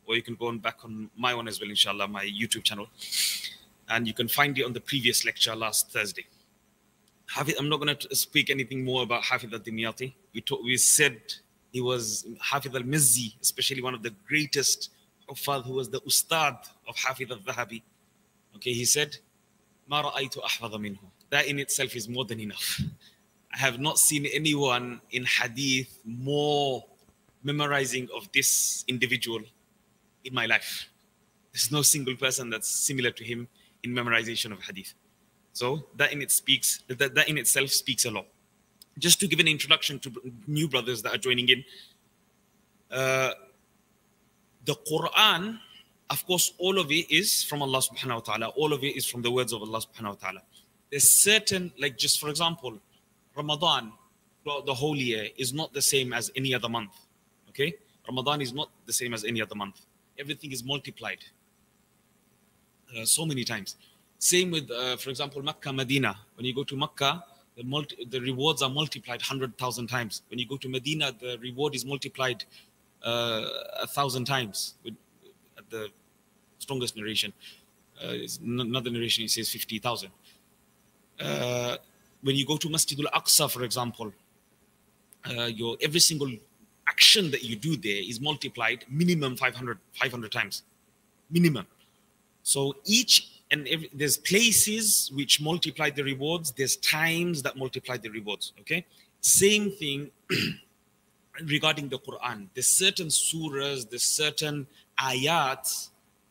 or you can go on back on my one as well, inshallah, my YouTube channel. And you can find it on the previous lecture last Thursday. I'm not going to speak anything more about Hafiz ad-Dimyati. We said he was Hafiz al-Mizzi, especially one of the greatest Huffaz, who was the Ustad of Hafiz al-Dhahabi. Okay, he said, "Ma ra'aytu ahfadha minhu." That in itself is more than enough. I have not seen anyone in Hadith more memorizing of this individual in my life. There's no single person that's similar to him in memorization of Hadith. So that in itself speaks a lot. Just to give an introduction to new brothers that are joining in, the Quran, of course, all of it is from Allah subhanahu wa ta'ala. All of it is from the words of Allah subhanahu wa ta'ala. There's certain, like just for example, Ramadan, throughout the whole year, is not the same as any other month. Okay? Ramadan is not the same as any other month. Everything is multiplied so many times. Same with, for example, Makkah, Medina. When you go to Makkah, the rewards are multiplied 100,000 times. When you go to Medina, the reward is multiplied 1,000 times. At the strongest narration, another narration, it says 50,000. When you go to Masjid al-Aqsa, for example, every single action that you do there is multiplied minimum 500 times. Minimum. So there's places which multiply the rewards. There's times that multiply the rewards. Okay. Same thing regarding the Quran. There's certain surahs, there's certain ayats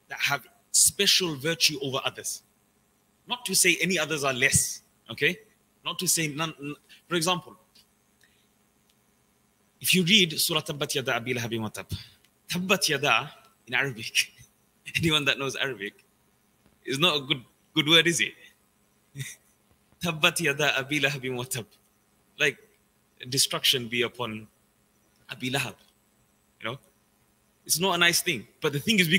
that have special virtue over others. Not to say any others are less. Okay. Not to say none. For example, if you read Surah Tabbat Yada Abi Lahabin wa Tab, Tabbat Yada in Arabic, anyone that knows Arabic, is not a good word, is it? Tabbat Yada Abi Lahabin wa Tab. Like, destruction be upon Abi Lahab. You know? It's not a nice thing. But the thing is, we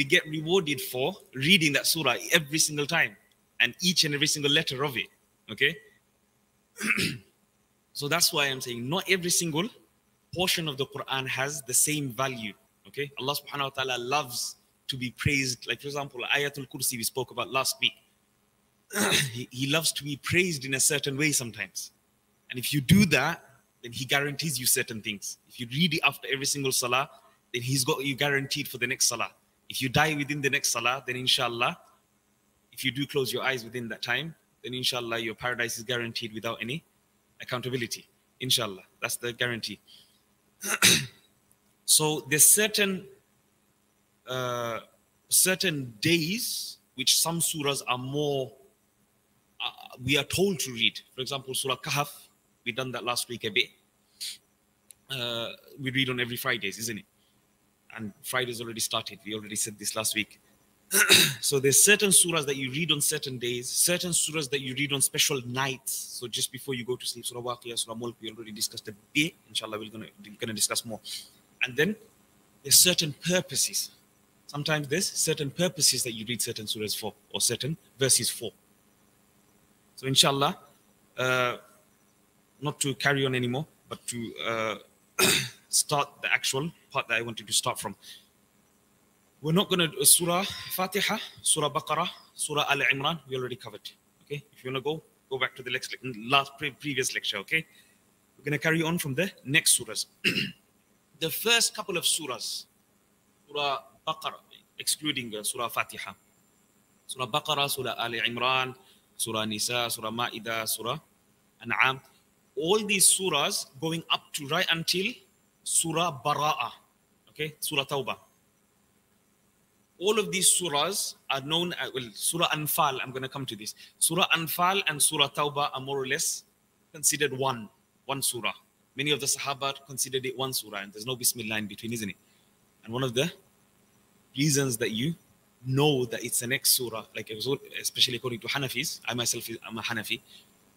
get rewarded for reading that surah every single time. And each and every single letter of it. Okay? So that's why I'm saying not every single portion of the Quran has the same value. Okay? Allah subhanahu wa ta'ala loves to be praised. Like, for example, Ayatul Kursi we spoke about last week. He loves to be praised in a certain way sometimes. And if you do that, then he guarantees you certain things. If you read it after every single salah, then he's got you guaranteed for the next salah. If you die within the next salah, then inshallah, if you do close your eyes within that time, then inshallah your paradise is guaranteed without any accountability. Inshallah, that's the guarantee. So there's certain days which some surahs are more, we are told to read. For example, Surah Kahf, we done that last week a bit. We read on every Fridays, isn't it? And Friday's already started. We already said this last week. So there's certain surahs that you read on certain days, certain surahs that you read on special nights. So just before you go to sleep, Surah Waqiyah, Surah Mulk, we already discussed a bit. Inshallah, we're gonna discuss more. And then there's certain purposes. Sometimes there's certain purposes that you read certain surahs for, or certain verses for. So inshallah, not to carry on anymore, but to start the actual part that I wanted to start from. We're not going to do Surah Fatiha, Surah Baqarah, Surah Al Imran. We already covered. Okay, if you want to go back to the previous lecture. Okay, we're going to carry on from the next surahs. The first couple of surahs, Surah Baqarah, excluding Surah Fatiha, Surah Baqarah, Surah Al Imran, Surah Nisa, Surah Ma'idah, Surah An'am. All these surahs going up to right until Surah Bara'ah. Okay, Surah Tawbah. All of these surahs are known as, well, Surah Anfal, I'm going to come to this. Surah Anfal and Surah Tawbah are more or less considered one surah. Many of the Sahaba considered it one surah, and there's no Bismillah in between, isn't it? And one of the reasons that you know that it's the next surah, like especially according to Hanafis, I myself am a Hanafi.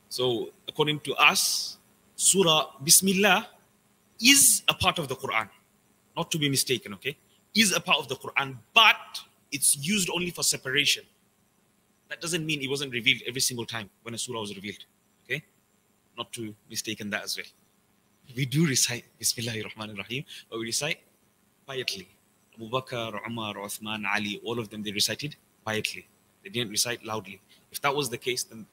So according to us, Surah Bismillah is a part of the Quran, not to be mistaken, okay? Is a part of the Quran, but it's used only for separation. That doesn't mean it wasn't revealed every single time when a surah was revealed, okay? Not to mistaken that as well. We do recite Bismillahir Rahmanir Rahim, but we recite quietly. Abu Bakr, Umar, Uthman, Ali, all of them, they recited quietly. They didn't recite loudly. If that was the case, then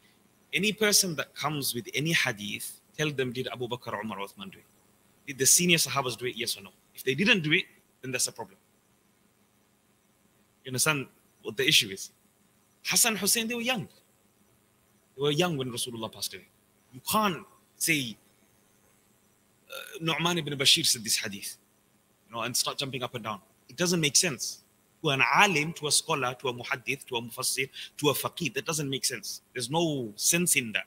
any person that comes with any hadith, tell them, did Abu Bakr, Umar, Uthman do it? Did the senior Sahabas do it, yes or no? If they didn't do it, then that's a problem. You understand what the issue is? Hassan, Hussein, they were young. They were young when Rasulullah passed away. You can't say, Nu'man ibn Bashir said this hadith, and start jumping up and down. It doesn't make sense. To an alim, to a scholar, to a muhaddith, to a mufassir, to a faqih, that doesn't make sense. There's no sense in that.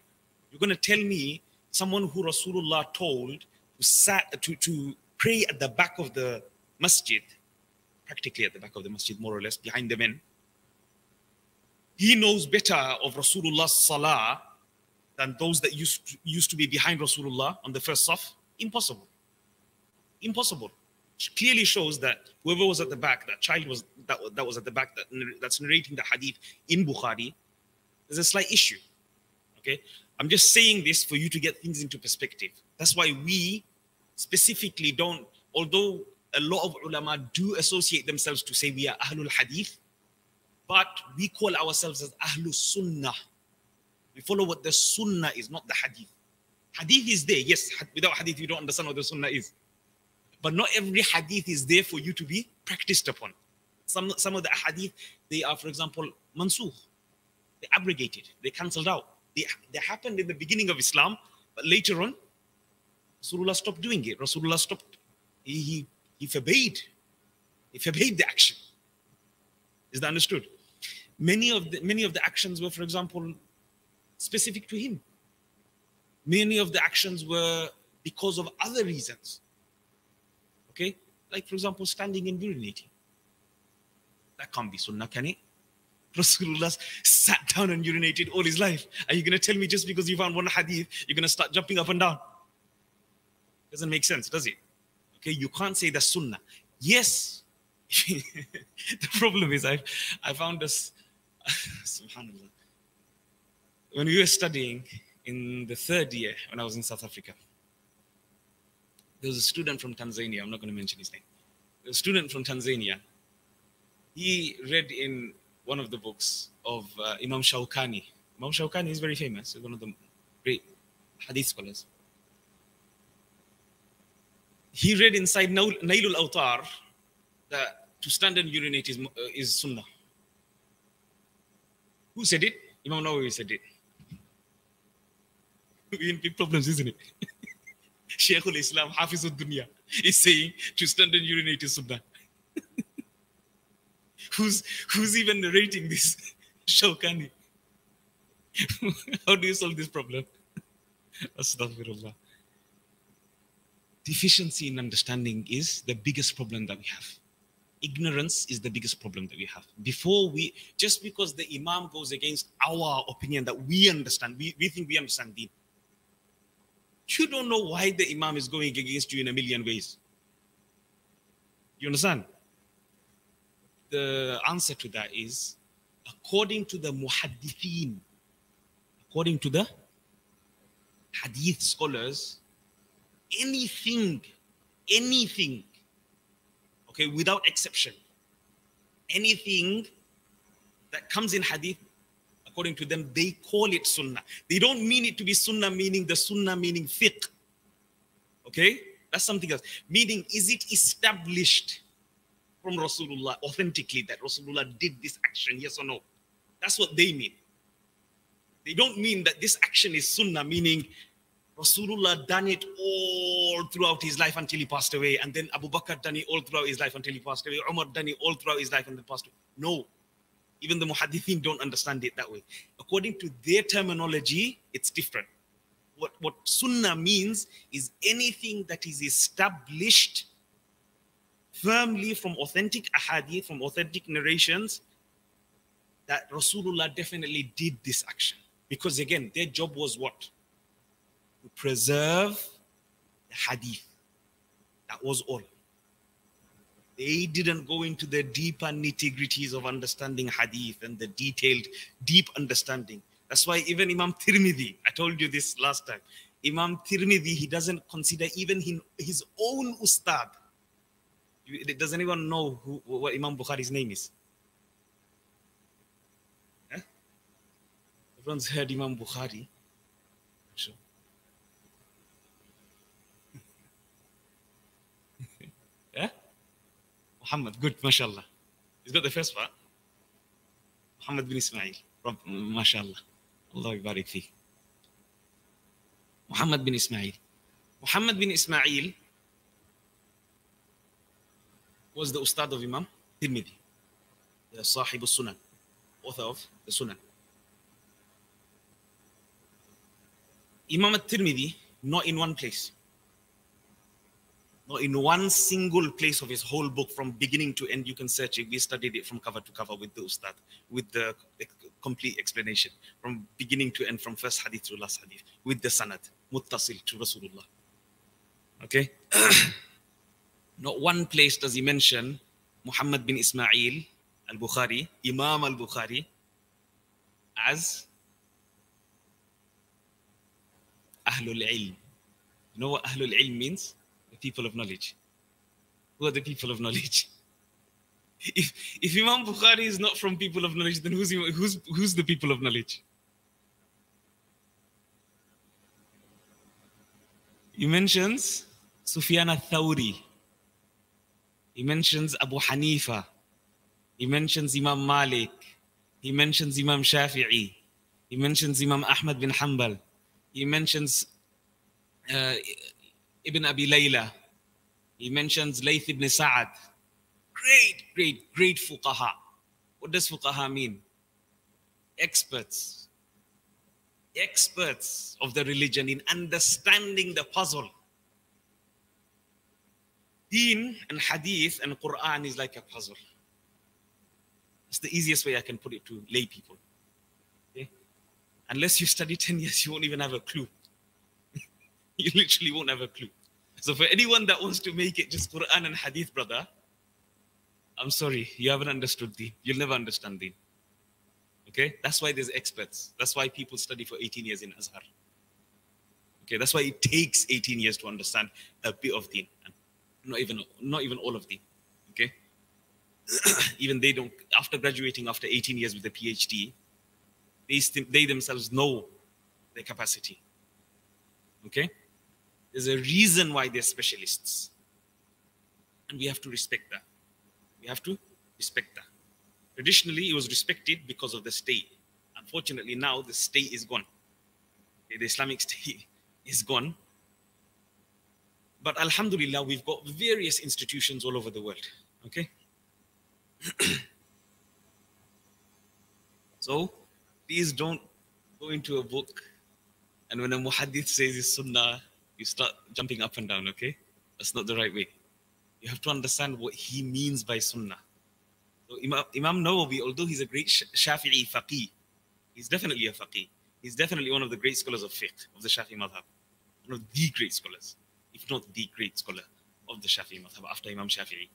You're going to tell me someone who Rasulullah told to pray at the back of the masjid, practically at the back of the masjid, more or less, behind the men. He knows better of Rasulullah's salah than those that used to be behind Rasulullah on the first saf. Impossible. Impossible. It clearly shows that whoever was at the back, that child that was at the back, that's narrating the hadith in Bukhari, there's a slight issue. Okay? I'm just saying this for you to get things into perspective. That's why we specifically don't, although a lot of ulama do associate themselves to say we are Ahlul Hadith, but we call ourselves as Ahlul Sunnah. We follow what the Sunnah is, not the Hadith. Hadith is there. Yes, without Hadith you don't understand what the Sunnah is. But not every Hadith is there for you to be practiced upon. Some of the Hadith, they are, for example, mansukh. They abrogated. They cancelled out. They happened in the beginning of Islam, but later on, Rasulullah stopped doing it. Rasulullah stopped. He forbade. He forbade the action. Is that understood? Many of the actions were, for example, specific to him. Many of the actions were because of other reasons. Okay? Like, for example, standing and urinating. That can't be sunnah, can it? Rasulullah sat down and urinated all his life. Are you going to tell me just because you found one hadith, you're going to start jumping up and down? Doesn't make sense, does it? Okay, you can't say that's sunnah. Yes. The problem is I found this, subhanallah. When we were studying in the third year, when I was in South Africa, there was a student from Tanzania. I'm not going to mention his name. There was a student from Tanzania. He read in one of the books of Imam Shawkani. Imam Shawkani is very famous. He's one of the great hadith scholars. He read inside Nailul Awtar that to stand and urinate is sunnah. Who said it? Imam Nawawi said it. We're in big problems, isn't it? Shaykh al-Islam, Hafiz al-Dunya, is saying to stand and urinate is sunnah. Who's even narrating this? Shawkani. How do you solve this problem? Astaghfirullah. Deficiency in understanding is the biggest problem that we have. Ignorance is the biggest problem that we have. Just because the Imam goes against our opinion that we understand, we think we understand deen. You don't know why the Imam is going against you in a million ways. You understand? The answer to that is, according to the muhaddithin, according to the hadith scholars, anything, okay, without exception, anything that comes in hadith, according to them, they call it sunnah. They don't mean it to be sunnah, meaning the sunnah meaning fiqh. Okay? That's something else. Meaning, is it established from Rasulullah authentically that Rasulullah did this action, yes or no? That's what they mean. They don't mean that this action is sunnah, meaning Rasulullah done it all throughout his life until he passed away, and then Abu Bakr done it all throughout his life until he passed away, Umar done it all throughout his life and then passed away. No. Even the muhaddithin don't understand it that way. According to their terminology, it's different. What sunnah means is anything that is established firmly from authentic ahadith, from authentic narrations, that Rasulullah definitely did this action. Because again, their job was what? To preserve the hadith. That was all. They didn't go into the deeper nitty-gritties of understanding hadith and the detailed, deep understanding. That's why even Imam Tirmidhi, I told you this last time, Imam Tirmidhi, he doesn't consider even his own ustad Does anyone know what Imam Bukhari's name is? Huh? Everyone's heard Imam Bukhari. Sure. Yeah? Muhammad, good, mashallah. He's got the first part. Muhammad bin Ismail. Mashallah. Allah barik fi. Muhammad bin Ismail. Muhammad bin Ismail was the Ustad of Imam Tirmidhi, the Sahib al-Sunan, author of the Sunan. Imam al-Tirmidhi, not in one place. Not in one single place of his whole book from beginning to end. You can search it. We studied it from cover to cover with the Ustad, with the complete explanation from beginning to end, from first hadith to last hadith, with the sanad, muttasil to Rasulullah. Okay? Not one place does he mention Muhammad bin Ismail al-Bukhari, Imam al-Bukhari, as Ahlul Ilm. You know what Ahlul Ilm means? The people of knowledge. Who are the people of knowledge? If Imam Bukhari is not from people of knowledge, then who's the people of knowledge? He mentions Sufyan al-Thawri. He mentions Abu Hanifa. He mentions Imam Malik. He mentions Imam Shafi'i. He mentions Imam Ahmad bin Hanbal. He mentions Ibn Abi Layla. He mentions Layth ibn Sa'ad. Great fuqaha. What does fuqaha mean? Experts of the religion in understanding the puzzle. Deen and hadith and Quran is like a puzzle. It's the easiest way I can put it to lay people. Okay? Unless you study 10 years, you won't even have a clue. You literally won't have a clue. So for anyone that wants to make it just Quran and hadith, brother, I'm sorry, you haven't understood Deen. You'll never understand Deen. Okay? That's why there's experts. That's why people study for 18 years in Azhar. Okay? That's why it takes 18 years to understand a bit of Deen. Not even all of Deen. Okay? Even they don't, after graduating after 18 years with a PhD, they themselves know their capacity. Okay? There's a reason why they're specialists. And we have to respect that. We have to respect that. Traditionally, it was respected because of the state. Unfortunately, now the state is gone. Okay, the Islamic state is gone. But alhamdulillah, we've got various institutions all over the world. Okay? So, please don't go into a book and when a muhaddith says it's sunnah, you start jumping up and down, okay? That's not the right way. You have to understand what he means by sunnah. So Imam Nawawi, although he's a great Shafi'i faqih, he's definitely a faqih. He's definitely one of the great scholars of fiqh, of the Shafi'i madhab. One of the great scholars, if not the great scholar of the Shafi'i madhab after Imam Shafi'i.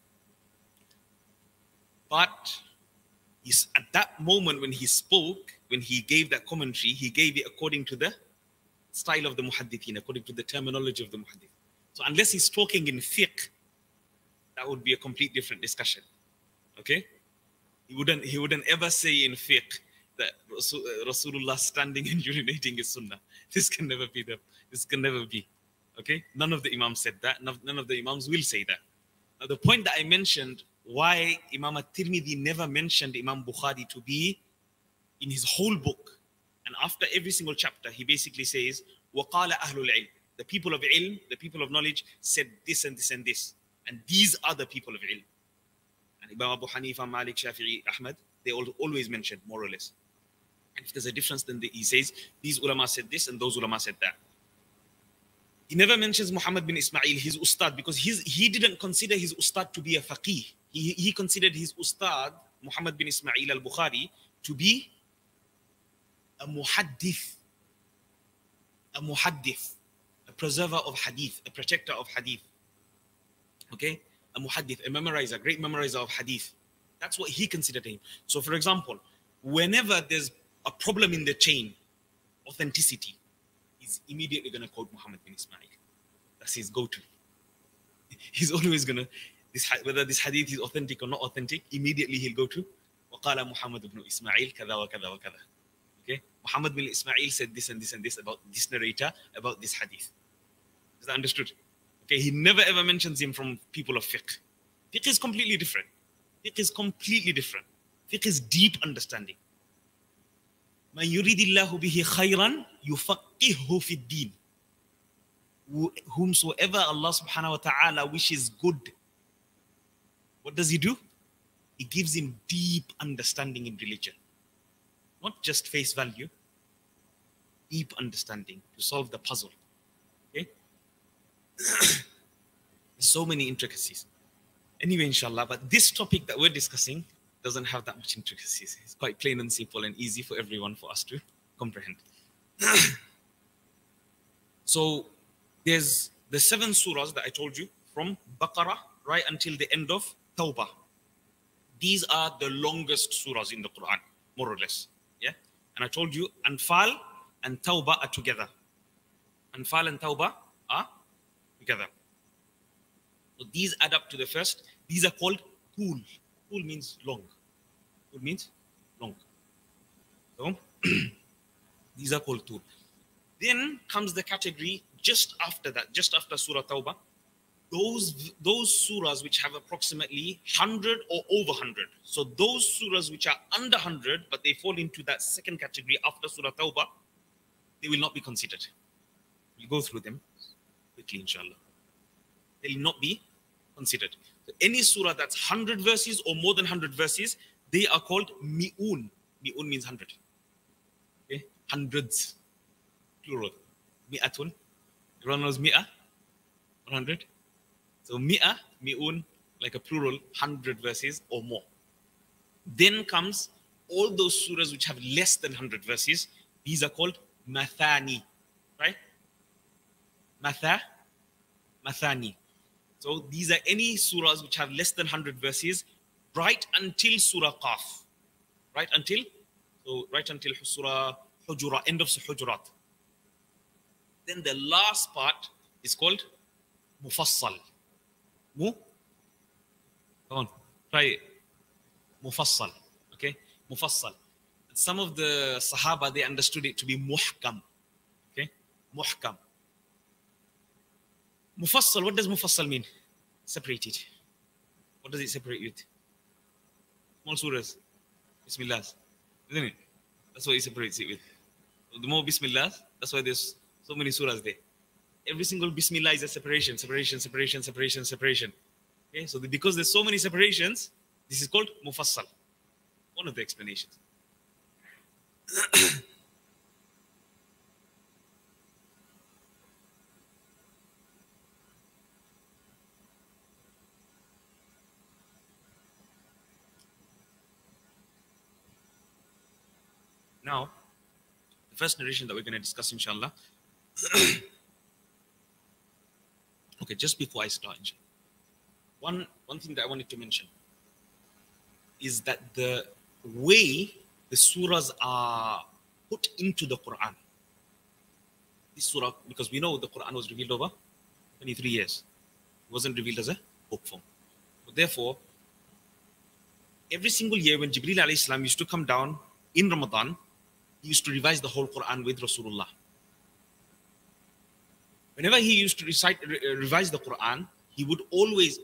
But at that moment when he spoke, when he gave that commentary, he gave it according to the style of the muhaddithin, according to the terminology of the muhaddith. So unless he's talking in fiqh, that would be a complete different discussion. Okay? He wouldn't ever say in fiqh that Rasulullah standing and urinating is sunnah. This can never be. Okay? None of the imams said that. None of the imams will say that. Now the point that I mentioned, why Imam at-Tirmidhi never mentioned Imam Bukhari to be in his whole book. And after every single chapter, he basically says, وَقَالَ أَهْلُ الْعِلْمِ. The people of ilm, the people of knowledge said this and this and this. And these are the people of ilm. And Imam Abu Hanifa, Malik, Shafi'i, Ahmad, they always mention more or less. And if there's a difference, then he says, these ulama said this and those ulama said that. He never mentions Muhammad bin Ismail, his ustad, because he didn't consider his ustad to be a faqih. He considered his ustad, Muhammad bin Ismail al-Bukhari, to be a muhaddith, a preserver of hadith, a protector of hadith. Okay? A muhaddith, a memorizer, great memorizer of hadith. That's what he considered him. So for example, whenever there's a problem in the chain, authenticity, he's immediately going to quote Muhammad bin Ismail. That's his go-to. He's always going to, whether this hadith is authentic or not authentic, immediately he'll go to وقال محمد بن إسماعيل كذا وكذا وكذا. Okay, Muhammad bin Ismail said this and this and this about this narrator about this hadith. Is that understood? Okay, he never ever mentions him from people of fiqh. Fiqh is completely different. Fiqh is completely different. Fiqh is deep understanding. من يريد الله به خيرا يفقهه في الدين. Whomsoever Allah subhanahu wa ta'ala wishes good, what does he do? He gives him deep understanding in religion. Not just face value, deep understanding to solve the puzzle. Okay? There's so many intricacies. Anyway, inshallah, but this topic that we're discussing doesn't have that much intricacies. It's quite plain and simple and easy for everyone, for us to comprehend. So there's the 7 surahs that I told you, from Baqarah right until the end of Tawbah. These are the longest surahs in the Quran, more or less. Yeah? And I told you, Anfal and Tawbah are together. Anfal and Tawbah are together. So these add up to the first. These are called Tul. Tul means long. Tul means long. So these are called Tul. Then comes the category just after that, just after Surah Tawbah. Those surahs which have approximately 100 or over 100. So those surahs which are under 100, but they fall into that second category after Surah Tawbah, they will not be considered. We'll go through them quickly, inshallah. They will not be considered. So any surah that's 100 verses or more than 100 verses, they are called mi'un. Mi'un means 100. Okay? Hundreds. Plural. Mi'atun. Everyone knows mi'ah? 100. So mi'ah, mi'un, like a plural, 100 verses or more. Then comes all those surahs which have less than 100 verses. These are called mathani. Right? Mathani. So these are any surahs which have less than 100 verses right until Surah Qaf. Right until Surah Hujurat, end of Hujurat. Then the last part is called Mufassal. Come on, try it. Mufassal. Okay? Mufassal. Some of the Sahaba, they understood it to be muhkam. Okay? Muhkam. Mufassal, what does Mufassal mean? Separated. What does it separate with? Small surahs. Bismillahs. Isn't it? That's what it separates it with. The more Bismillahs, that's why there's so many surahs there. Every single Bismillah is a separation. Okay, so because there's so many separations, this is called Mufassal. One of the explanations. Now, the first narration that we're going to discuss, inshallah. Okay, just before I start, one thing that I wanted to mention is that the way the surahs are put into the Quran. This surah, because we know the Quran was revealed over 23 years. It wasn't revealed as a book form. So therefore, every single year when Jibreel alayhi salam used to come down in Ramadan, he used to revise the whole Quran with Rasulullah. Whenever he used to revise the Quran, he would always,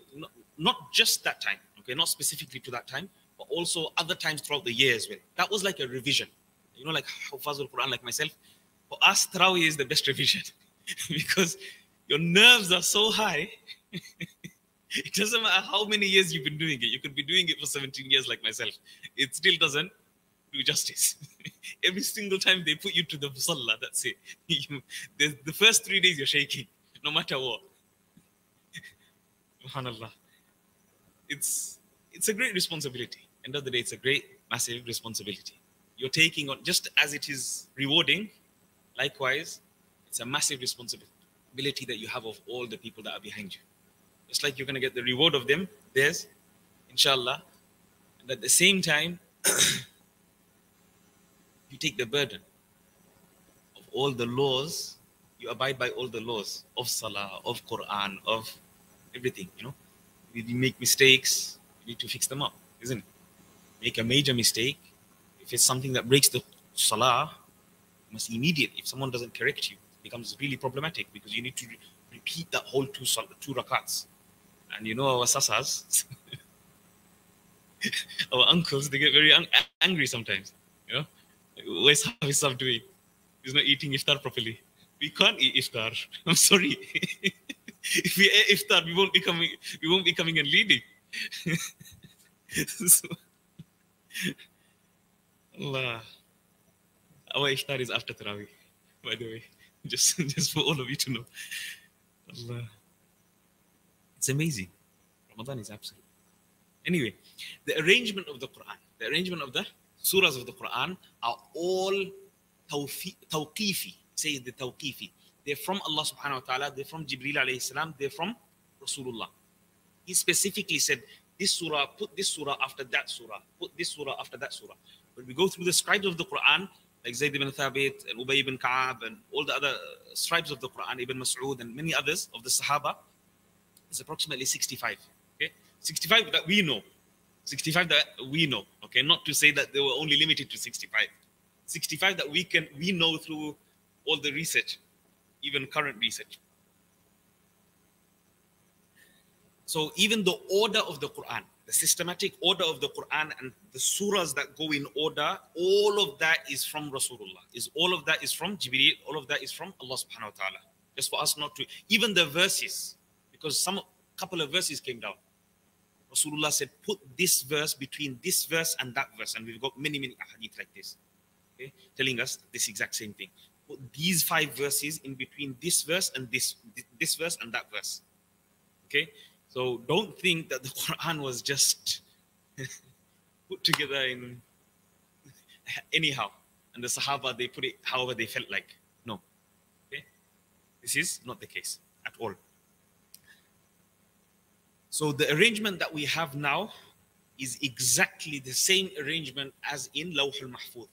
not just that time, okay, not specifically to that time, but also other times throughout the year as well. That was like a revision. You know, like Hafazul Quran, like myself. For us, Tarawih is the best revision because your nerves are so high. It doesn't matter how many years you've been doing it. You could be doing it for 17 years like myself. It still doesn't do justice. Every single time they put you to the musalla, that's it. The first 3 days you're shaking, no matter what. SubhanAllah. It's a great responsibility. End of the day, it's a great, massive responsibility. You're taking on, just as it is rewarding, likewise, it's a massive responsibility that you have of all the people that are behind you. Just like you're going to get the reward of them, there's, inshallah, and at the same time, you take the burden of all the laws, you abide by all the laws of Salah, of Quran, of everything, you know. You make mistakes, you need to fix them up, isn't it? Make a major mistake. If it's something that breaks the salah, you must immediately, if someone doesn't correct you, it becomes really problematic because you need to repeat that whole two rakats. And you know our sasas, our uncles, they get very angry sometimes. You know, where's Hafiz Sharaf doing? He's not eating iftar properly. We can't eat iftar. I'm sorry. If we eat iftar, we won't be coming and leading. So, Allah. Our iftar is after Tarawih, by the way. Just for all of you to know. Allah. It's amazing. Ramadan is absolute. Anyway, the arrangement of the Quran, the arrangement of the surahs of the Quran are all tawqifi. Say the tawqifi. They're from Allah subhanahu wa ta'ala, they're from Jibreel alayhi salam, they're from Rasulullah. He specifically said, this surah, put this surah after that surah, put this surah after that surah. When we go through the scribes of the Quran, like Zayd ibn Thabit and Ubay ibn Ka'ab and all the other scribes of the Quran, Ibn Mas'ud and many others of the Sahaba, it's approximately 65. Okay, 65 that we know. 65 that we know. Okay, not to say that they were only limited to 65. 65 that we know through all the research, even current research. So even the order of the Quran, the systematic order of the Quran and the surahs that go in order, all of that is from Rasulullah. All of that is from Jibreel, all of that is from Allah subhanahu wa ta'ala. Just for us not to, even the verses, because couple of verses came down. Rasulullah said, put this verse between this verse and that verse. And we've got many ahadith like this, okay, telling us this exact same thing. Put these 5 verses in between this verse and this verse and that verse. Okay, so don't think that the Quran was just put together in anyhow. And the Sahaba, they put it however they felt like. No, okay, this is not the case at all. So the arrangement that we have now is exactly the same arrangement as in Lawh al-Mahfuz.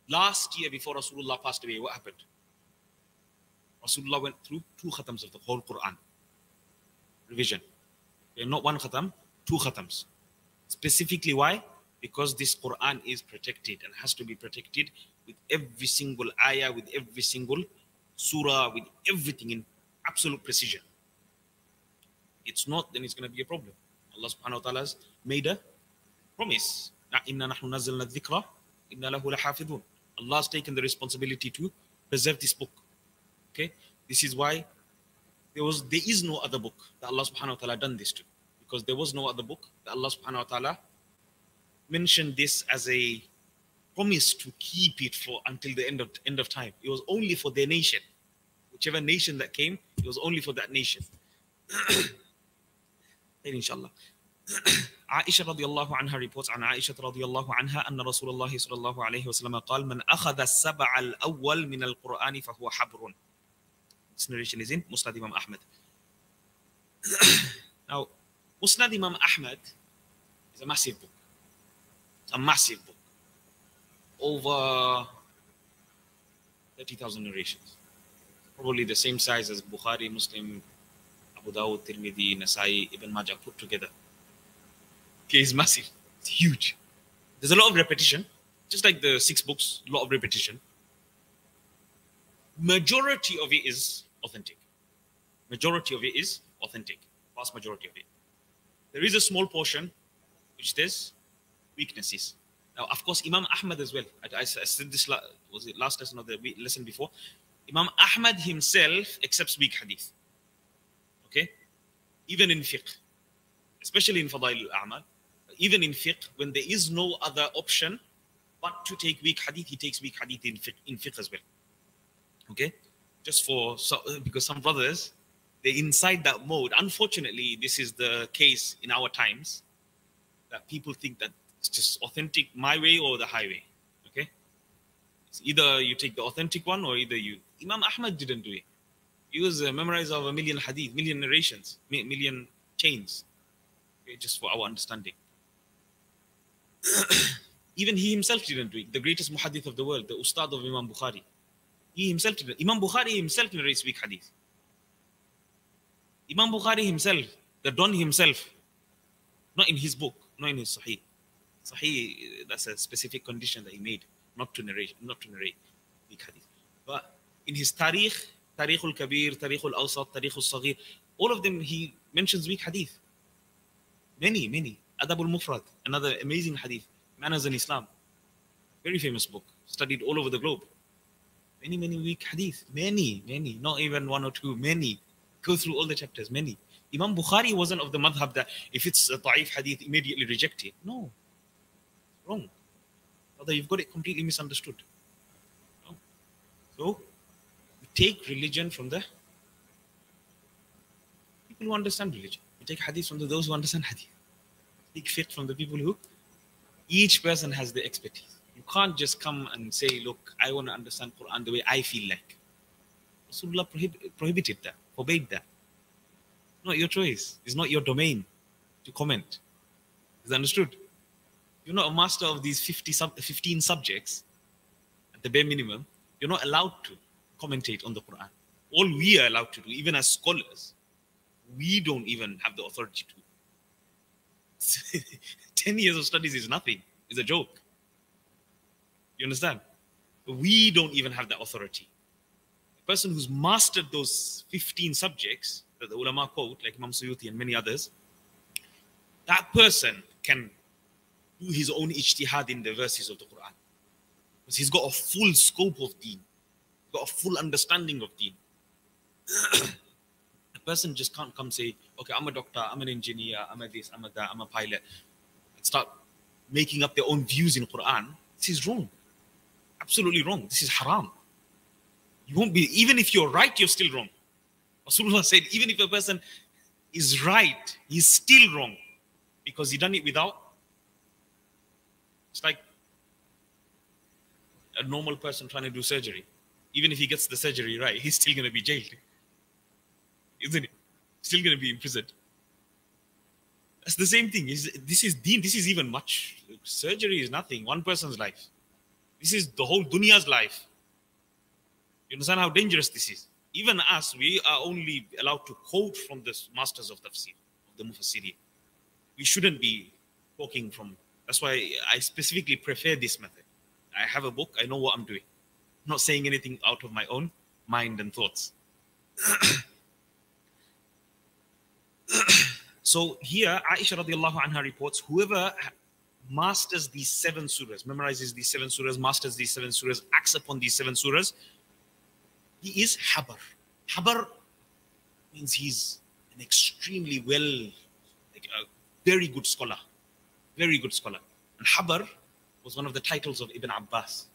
Last year before Rasulullah passed away, what happened? Rasulullah went through 2 khatams of the whole Quran. Revision. Okay, not 1 khatam, 2 khatams. Specifically why? Because this Quran is protected and has to be protected with every single ayah, with every single surah, with everything in absolute precision. It's not, then it's going to be a problem. Allah subhanahu wa ta'ala has made a promise. Allah has taken the responsibility to preserve this book. Okay, this is why there is no other book that Allah subhanahu wa ta'ala done this to, because there was no other book that Allah subhanahu wa ta'ala mentioned this as a promise to keep it for until the end of time. It was only for their nation, whichever nation that came, it was only for that nation. Inshallah. Aisha radiallahu anha reports عن عائشة رضي الله عنها أن رسول الله صلى الله عليه وسلم قال من أخذ السبع الأول من القرآن فهو حبر. This narration is in Musnad Imam Ahmed. Now, Musnad Imam Ahmed is a massive book. It's a massive book. Over 30,000 narrations. Probably the same size as Bukhari, Muslim, Abu Dawud, Tirmidhi, Nasai, Ibn Majah put together. Okay, it's massive. It's huge. There's a lot of repetition. Just like the 6 books, a lot of repetition. Majority of it is authentic. Majority of it is authentic. Vast majority of it. There is a small portion which there's weaknesses. Now, of course, Imam Ahmad as well. I said this, was it last lesson or the lesson before? Imam Ahmad himself accepts weak hadith. Okay? Even in fiqh. Especially in Fadail al-A'mal. Even in fiqh, when there is no other option but to take weak hadith, he takes weak hadith in fiqh as well. Okay? Just because some brothers, they're inside that mode. Unfortunately, this is the case in our times, that people think that it's just authentic my way or the highway. Okay? It's either you take the authentic one or either you. Imam Ahmad didn't do it. He was a memorizer of 1 million hadith, million narrations, million chains. Okay? Just for our understanding. Even he himself didn't do it. The greatest muhaddith of the world, the Ustad of Imam Bukhari. He himself didn't. Imam Bukhari himself narrates weak hadith. Imam Bukhari himself, the Don himself, Not in his book, not in his Sahih. Sahih, that's a specific condition that he made, not to narrate weak hadith. But in his Tarikh al-Kabir, Tarikh al-Awsat, Tarikh al-Saghir, all of them he mentions weak hadith. Many. Adab al-Mufrad, another amazing hadith. Manners in Islam, very famous book, studied all over the globe. Many weak hadith. Many. Not even one or two, many. Go through all the chapters, many. Imam Bukhari wasn't of the madhab that if it's a da'if hadith, immediately reject it. No. Wrong. Although you've got it completely misunderstood. No. So, we take religion from the people who understand religion. We take hadith from those who understand hadith. Take fiqh from the people who, each person has the expertise. You can't just come and say, look, I want to understand Quran the way I feel like. Rasulullah prohibited that, forbade that. Not your choice. It's not your domain to comment. Is that understood? You're not a master of these 15 subjects, at the bare minimum. You're not allowed to commentate on the Quran. All we are allowed to do, even as scholars, we don't even have the authority to. 10 years of studies is nothing. It's a joke. You understand? We don't even have that authority. The person who's mastered those 15 subjects that the ulama quote, like Imam Suyuti and many others, that person can do his own ijtihad in the verses of the Quran. Because he's got a full scope of deen. Got a full understanding of deen. A person just can't come say, okay, I'm a doctor, I'm an engineer, I'm a this, I'm a that, I'm a pilot, and start making up their own views in Quran. This is wrong. Absolutely wrong. This is haram. You won't be, even if you're right, you're still wrong. Rasulullah said, even if a person is right, he's still wrong. Because he done it without. It's like a normal person trying to do surgery. Even if he gets the surgery right, he's still going to be jailed. Isn't it? Still going to be imprisoned. That's the same thing. This is deen. This is even much. Surgery is nothing. One person's life. This is the whole dunya's life. You understand how dangerous this is? Even us, we are only allowed to quote from the masters of tafsir, of the mufassirin. We shouldn't be talking from. That's why I specifically prefer this method. I have a book. I know what I'm doing. I'm not saying anything out of my own mind and thoughts. So here, Aisha radiallahu anha reports, whoever masters these 7 surahs, memorizes these 7 surahs, masters these 7 surahs, acts upon these 7 surahs, he is habar. Habar means he's an extremely like a very good scholar. Very good scholar. And habar was one of the titles of Ibn Abbas.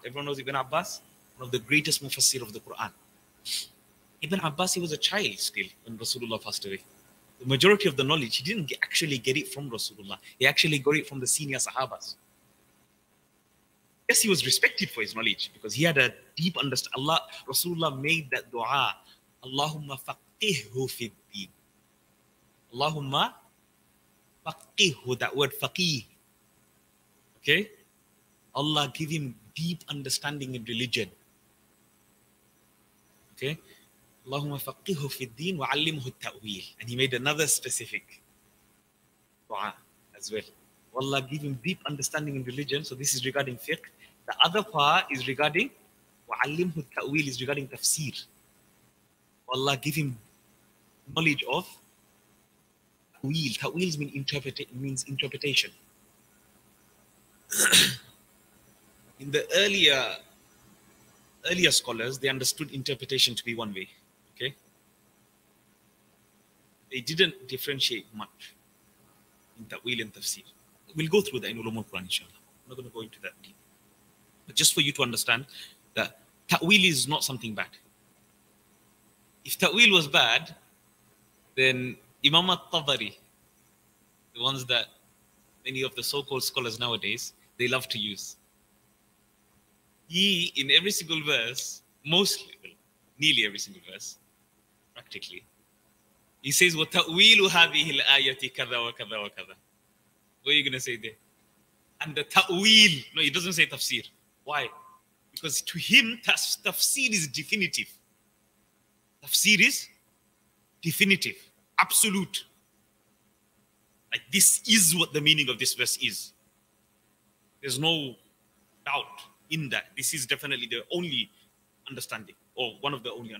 Everyone knows Ibn Abbas? One of the greatest mufassir of the Quran. Ibn Abbas, he was a child still when Rasulullah passed away. The majority of the knowledge, he didn't actually get it from Rasulullah. He actually got it from the senior Sahabas. Yes, he was respected for his knowledge because he had a deep understanding. Rasulullah made that dua, Allahumma faqihhu fid deen. Allahumma faqihhu, that word faqih. Okay? Allah give him deep understanding in religion. Okay? Allahumma faqihhu fid deen wa allimhu ta'wil. And he made another specific dua as well. Allah give him deep understanding in religion. So this is regarding fiqh. The other part is regarding wa allimhu ta'wil, is regarding tafsir. Allah give him knowledge of ta'wil. Ta'wil means interpretation. In the earlier scholars, they understood interpretation to be one way. Okay? They didn't differentiate much in ta'wil and tafsir. We'll go through that in Ulum al-Quran, inshallah. I'm not going to go into that deep. But just for you to understand that ta'wil is not something bad. If ta'wil was bad, then Imam al-Tabari, the ones that many of the so-called scholars nowadays, they love to use. He, in every single verse, mostly, well, nearly every single verse, practically, he says, وَتَأْوِيلُ هَذِهِ الْآيَةِ كَذَا وَكَذَا وَكَذَا. What are you going to say there? And the ta'wil, no, he doesn't say tafsir. Why? Because to him, tafsir is definitive. Tafsir is definitive, absolute. Like, this is what the meaning of this verse is. There's no doubt in that. This is definitely the only understanding, or one of the only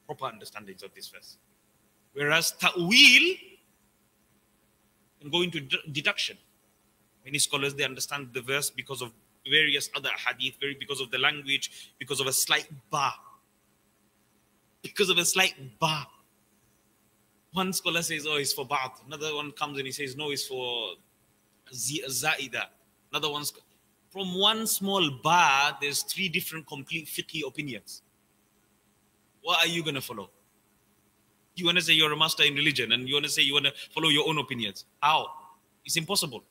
proper understandings of this verse. Whereas ta'wil can go into deduction. Many scholars, they understand the verse because of various other hadith, because of the language, because of a slight ba. Because of a slight ba. One scholar says, oh, it's for ba'd. Another one comes and he says, no, it's for za'ida. Another one's... From one small ba, there's 3 different complete fiqh opinions. What are you going to follow? You want to say you're a master in religion and you want to say you want to follow your own opinions. How? It's impossible.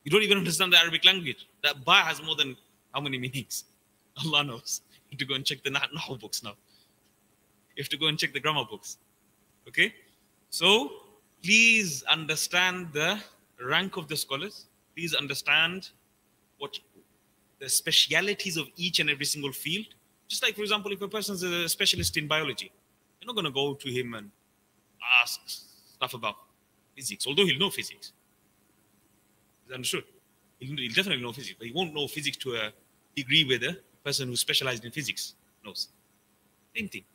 You don't even understand the Arabic language. That ba has more than how many meanings? Allah knows. You have to go and check the Nahu books now. You have to go and check the grammar books. Okay? So, please understand the rank of the scholars. Please understand what the specialities of each and every single field. Just like, for example, if a person is a specialist in biology, you're not going to go to him and ask stuff about physics, although he'll know physics. Is understood? He'll definitely know physics, but he won't know physics to a degree where the person who's specialized in physics knows. Same thing.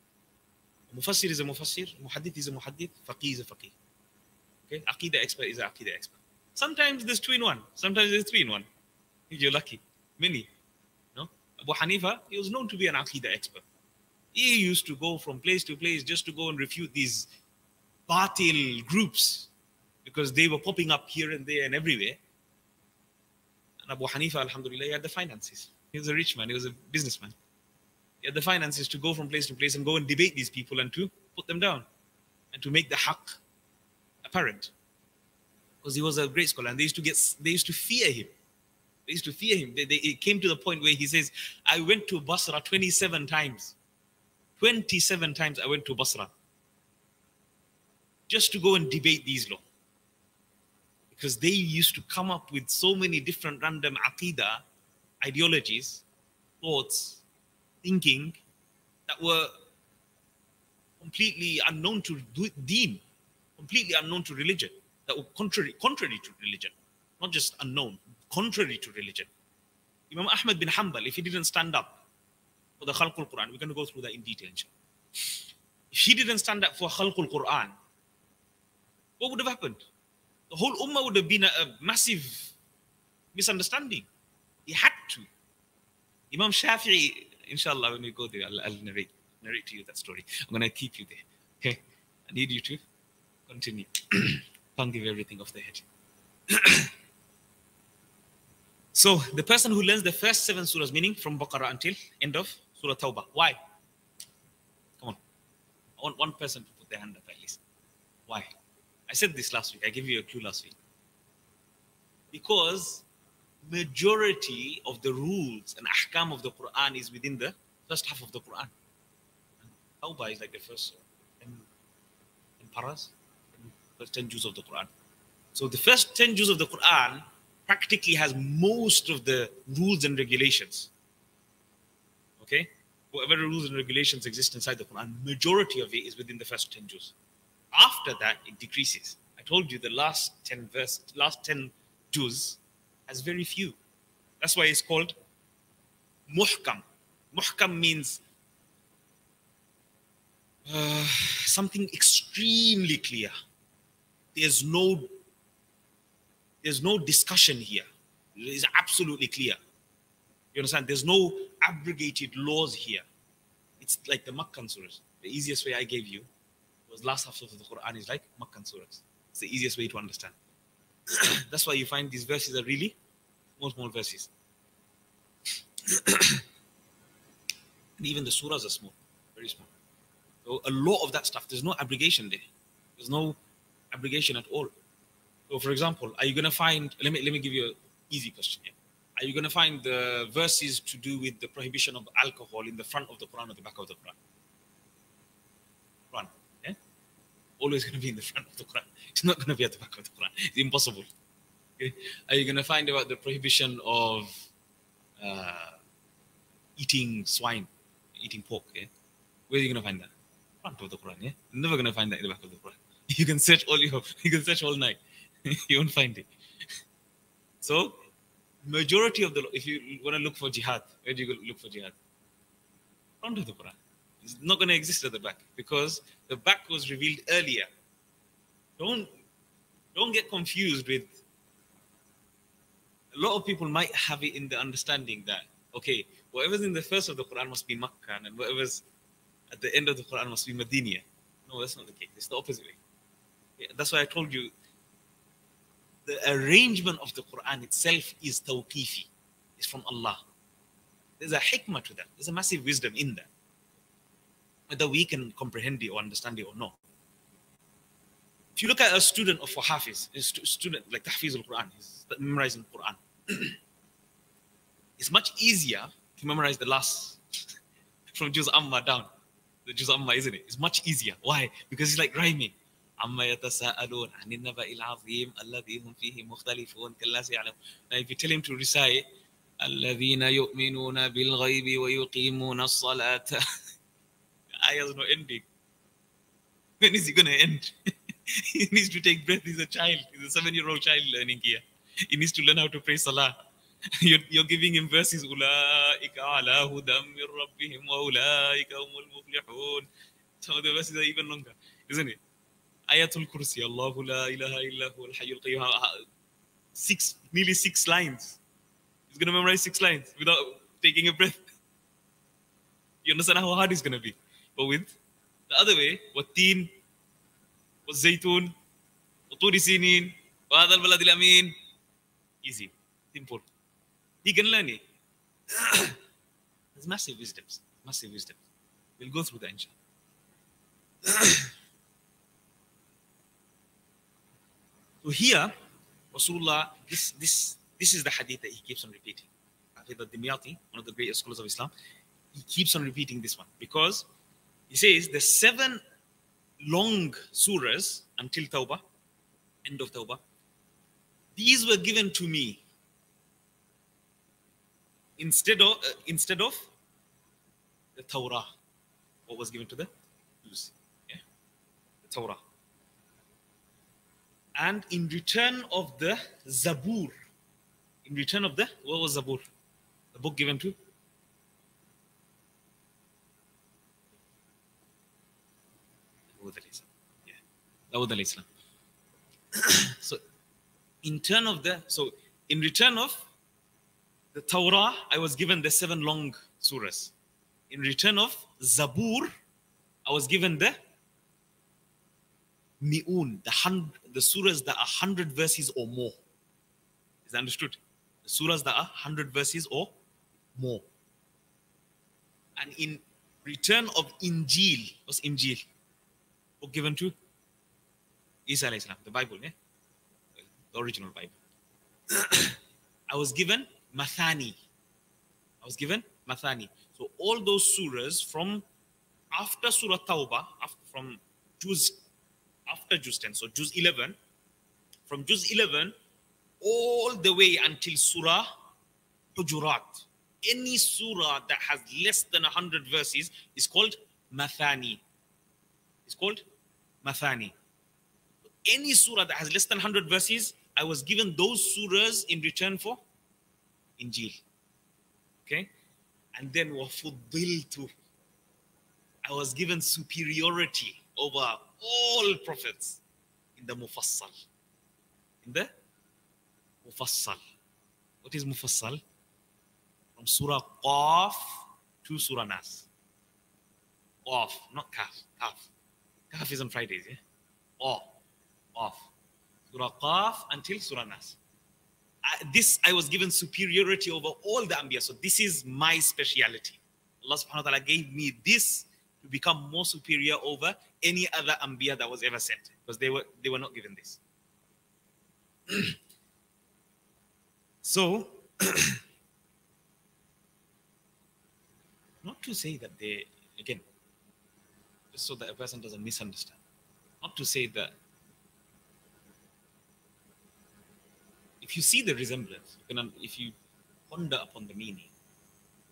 Mufassir is a mufassir, muhaddith is a muhaddith, faqih is a faqih. Okay? Aqidah expert is an aqidah expert. Sometimes there's 2 in 1, sometimes there's 3 in 1. If you're lucky. Many. No? Abu Hanifa, he was known to be an aqidah expert. He used to go from place to place just to go and refute these batil groups because they were popping up here and there and everywhere. And Abu Hanifa, alhamdulillah, he had the finances. He was a rich man, he was a businessman. He had the finances to go from place to place and go and debate these people and to put them down and to make the haqq apparent. Because he was a great scholar and they used to fear him. They used to fear him. It came to the point where he says, I went to Basra 27 times. 27 times I went to Basra. Just to go and debate these law. Because they used to come up with so many different random aqidah, ideologies, thoughts, thinking, that were completely unknown to deen, completely unknown to religion, that were contrary to religion. Not just unknown, contrary to religion. Imam Ahmed bin Hanbal, if he didn't stand up for the Khalqul Quran, we're going to go through that in detail, inshallah. If he didn't stand up for Khalqul Quran, what would have happened? The whole ummah would have been a massive misunderstanding. He had to. Imam Shafi'i, inshallah, when we go there, I'll narrate to you that story. I'm going to keep you there. Okay? I need you to continue. Can't give everything off the head. So, the person who learns the first 7 surahs, meaning from Baqarah until end of Surah Tawbah. Why? Come on. I want one person to put their hand up at least. Why? I said this last week. I gave you a clue last week. Because majority of the rules and ahkam of the Quran is within the first half of the Quran. Tawbah is like the first 10 paras, first 10 juz of the Quran. So the first 10 juz of the Quran practically has most of the rules and regulations. Okay? Whatever rules and regulations exist inside the Quran, majority of it is within the first 10 juz. After that, it decreases. I told you the last 10 juz has very few. That's why it's called muhkam. Muhkam means something extremely clear. There's no discussion here. It is absolutely clear. You understand? There's no abrogated laws here. It's like the Makkan surahs. The easiest way I gave you was last half of the Quran is like Makkan surahs. It's the easiest way to understand. That's why you find these verses are really small verses. And even the surahs are small, very small. So a lot of that stuff, there's no abrogation there. There's no abrogation at all. So for example, are you going to find, let me give you an easy question here. Are you going to find the verses to do with the prohibition of alcohol in the front of the Quran or the back of the Quran? Quran, yeah? Always going to be in the front of the Quran. It's not going to be at the back of the Quran. It's impossible. Okay? Are you going to find about the prohibition of eating swine, eating pork? Yeah? Where are you going to find that? Front of the Quran. Yeah, you're never going to find that in the back of the Quran. You can search all night. You won't find it. So, majority of the, if you want to look for jihad, where do you go look for jihad? Front of the Quran. It's not going to exist at the back because the back was revealed earlier. Don't get confused with. A lot of people might have it in the understanding that, okay, whatever's in the first of the Quran must be Makkah and whatever's at the end of the Quran must be Medina. No, that's not the case. It's the opposite way. Yeah, that's why I told you the arrangement of the Quran itself is tawqifi. It's from Allah. There's a hikmah to that. There's a massive wisdom in that. Whether we can comprehend it or understand it or not. If you look at a student of Hafiz, a student like Tahfiz al-Quran, he's memorizing Quran. It's much easier to memorize the last from Juz Amma down. The Juz Amma, isn't it? It's much easier. Why? Because it's like rhyming. Amma yatasa'alun 'anil naba'il 'azim alladhi hum fihi mukhtalifun kalla say'lamun. Now if you tell him to recite alladhina yu'minuna bil ghaibi wa yuqimuna as-salata, the ayah is not ending. When is he going to end? He needs to take breath. He's a child. He's a 7-year-old child learning here. He needs to learn how to pray salah. You're giving him verses. Ulaika ala hudam min rabbihim wa ulaika humul muflihun. Some of the verses are even longer, isn't it? Ayatul Kursi. Allahu la ilaha illa huwal hayyul qayyum. Nearly 6 lines. He's going to memorize 6 lines without taking a breath. You understand how hard it's going to be? But with the other way, Watteen, Zaytun, Turi Sinin, Wadal Baladil Amin. Easy, simple. He can learn it. There's massive wisdoms. Massive wisdom. We'll go through that, inshallah. So here, Rasulullah, this is the hadith that he keeps on repeating. ad-Dimyati, one of the greatest scholars of Islam, he keeps on repeating this one because he says the 7 long surahs until Tawbah, end of Tawbah, these were given to me instead of the Torah. What was given to the Jews? Yeah? The Torah. And in return of the Zabur, in return of the, what was Zabur? The book given to? Yeah, Dawud alayhi salam. So, in return of the Torah, I was given the 7 long surahs. In return of Zabur, I was given the Mi'un, the surahs that are 100 verses or more. Is that understood? The surahs that are 100 verses or more. And in return of Injil, what's Injil? Book given to Isa alayhi salam, the Bible, yeah? The original Bible. I was given Mathani. So all those surahs from after Surah Tawbah, from Juz, after Juz 10, so Juz 11, from Juz 11 all the way until Surah Hujurat. Any surah that has less than 100 verses is called Mathani. It's called Mathani. Any surah that has less than 100 verses, I was given those surahs in return for Injil. Okay? And then وَفُضِّلْتُ, I was given superiority over all prophets in the Mufassal. In the Mufassal. What is Mufassal? From Surah Qaf to Surah Nas. Qaf, not Kaf. Kaf is on Fridays, yeah? Qaf. Surah Qaf until Surah Nas. I was given superiority over all the Anbiya. So this is my speciality. Allah subhanahu wa ta'ala gave me this to become more superior over any other Anbiya that was ever sent. Because they were not given this. So, not to say that they, again, just so that a person doesn't misunderstand, not to say that if you see the resemblance, if you ponder upon the meaning,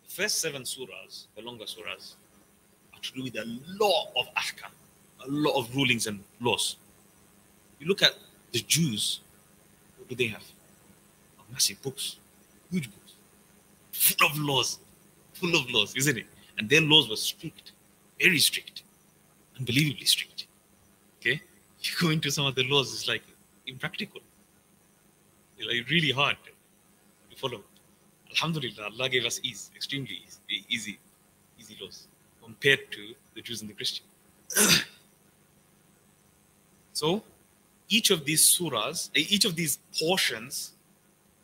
the first 7 surahs, the longer surahs, are to do with a lot of ahkam, a lot of rulings and laws. You look at the Jews, What do they have? Massive books, huge books, full of laws, isn't it? And their laws were strict, very strict, unbelievably strict. Okay? You go into some of the laws, it's like impractical. It's like really hard to follow. Alhamdulillah, Allah gave us ease, extremely easy laws compared to the Jews and the Christians. So, each of these surahs, each of these portions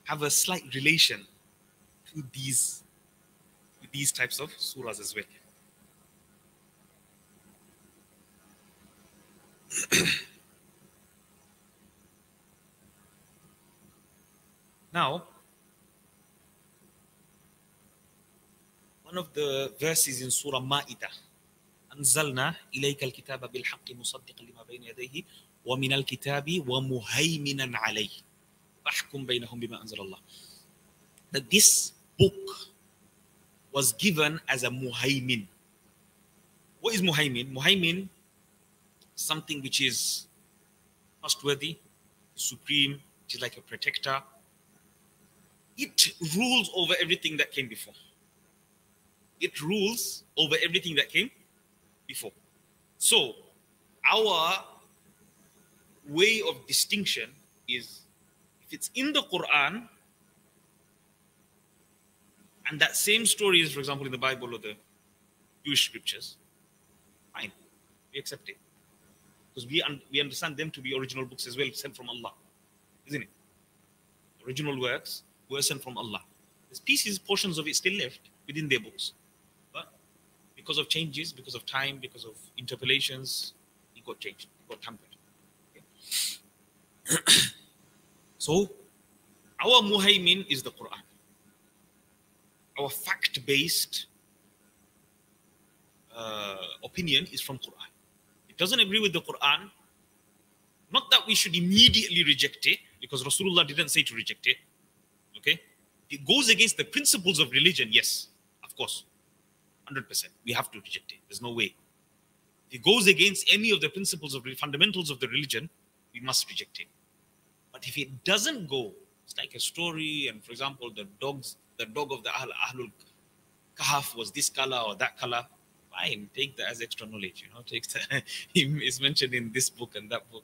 have a slight relation to these types of surahs as well. Now, one of the verses in Surah Ma'idah, أنزلنا إليك الكتاب بالحق مصدقا لما بين يديه ومن الكتاب ومهيمنا عليه فاحكم بينهم بما أنزل الله. That this book was given as a muhaymin. What is muhaymin? Muhaymin, something which is trustworthy, supreme, which is like a protector. It rules over everything that came before. It rules over everything that came before. So, our way of distinction is, if it's in the Quran, and that same story is, for example, in the Bible or the Jewish scriptures, fine, we accept it. Because we understand them to be original books as well, sent from Allah, isn't it? Original works were sent from Allah. There's pieces, portions of it still left within their books. But because of changes, because of time, because of interpolations, it got changed, it got tampered. Okay. So, our muhaymin is the Quran. Our fact-based opinion is from Quran. It doesn't agree with the Quran. Not that we should immediately reject it, because Rasulullah didn't say to reject it. Okay? It goes against the principles of religion, yes, of course. 100%. We have to reject it. There's no way. If it goes against any of the principles of fundamentals of the religion, we must reject it. But if it doesn't go, it's like a story, and for example, the dog of the Ahlul Kahf was this color or that color, fine, take that as extra knowledge, take that. It's mentioned in this book and that book,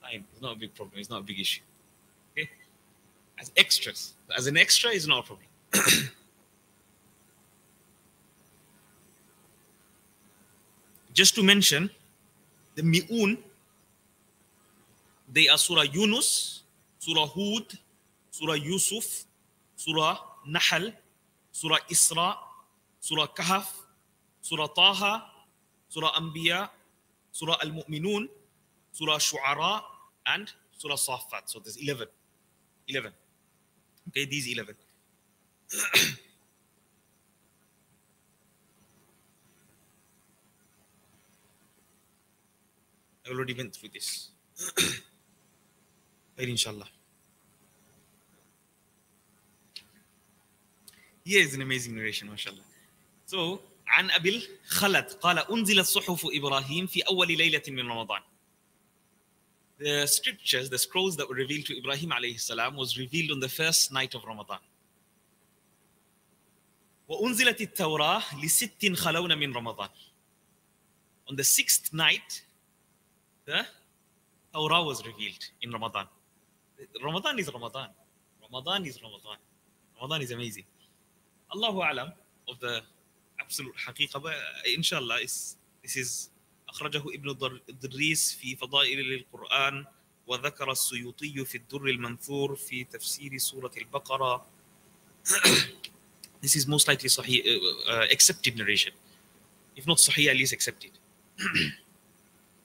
fine, it's not a big problem, it's not a big issue. Okay? As extras, as an extra is not a problem. Just to mention, the Mi'un, they are Surah Yunus, Surah Hud, Surah Yusuf, Surah Nahl, Surah Isra, Surah Kahf, Surah Taha, Surah Anbiya, Surah Al-Mu'minun, Surah Shu'ara, and Surah Safat. So there's 11. 11. Okay, these 11. I already went through this. Inshallah. Here is an amazing narration, mashallah. So, عن أبي الخلد قال أنزلت صحف إبراهيم في أول ليلة من رمضان. The scriptures, the scrolls that were revealed to Ibrahim alayhi salam was revealed on the first night of Ramadan. وأنزلت التوراة لست خلون من رمضان. On the sixth night, the Torah was revealed in Ramadan. Ramadan is Ramadan. Ramadan is Ramadan. Ramadan is amazing. Allahu Alam of the absolute haqiqah, but inshallah, this is أخرجه ابن الدريس في فضائل القرآن وذكر السيوطي في الدر المنثور في تفسير سورة البقرة. This is most likely sahih, accepted narration. If not sahih, at least accepted.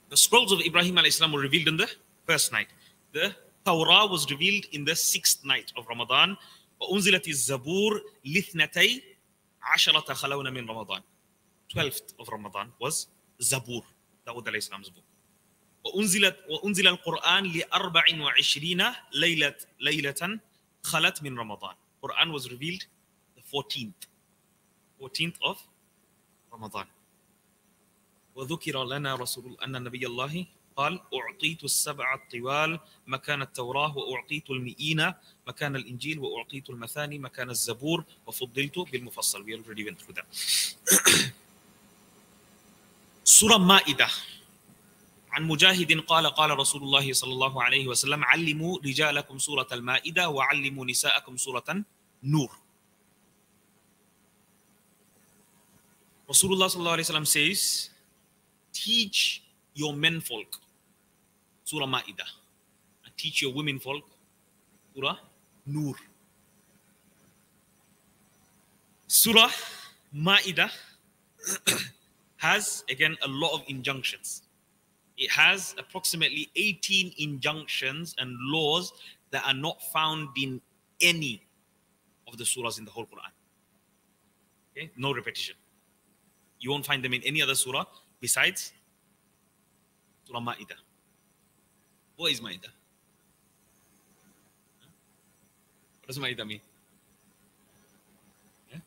The scrolls of Ibrahim alayhi salam were revealed on the first night. The Torah was revealed in the sixth night of Ramadan. وأنزلت الزبور لاثنتي عشرة خلون من رمضان. 12th of Ramadan was Zabur, Dawud alayhi salam's book. وأنزل القرآن ل24 ليلة خلت من رمضان. Quran was revealed the 14th of Ramadan. وذكر لنا رسول أن نبي الله قال أعطيت السبع الطوال مكان التوراة وأعطيت المئين مكان الإنجيل وأعطيت المثاني مكان الزبور وفضلت بالمفصل. We already went through that. سورة مائدة. عن مجاهد قال قال رسول الله صلى الله عليه وسلم علموا رجالكم سورة المائدة وعلموا نساءكم سورة نور. Rasulullah sallallahu alayhi wa sallam says, teach your men folk Surah Ma'idah and teach your women folk Surah Nur. Surah Ma'idah has again a lot of injunctions. It has approximately 18 injunctions and laws that are not found in any of the surahs in the whole Quran. Okay? No repetition. You won't find them in any other surah besides Surah Ma'idah. What is Ma'idah? What does Ma'idah mean? Yeah?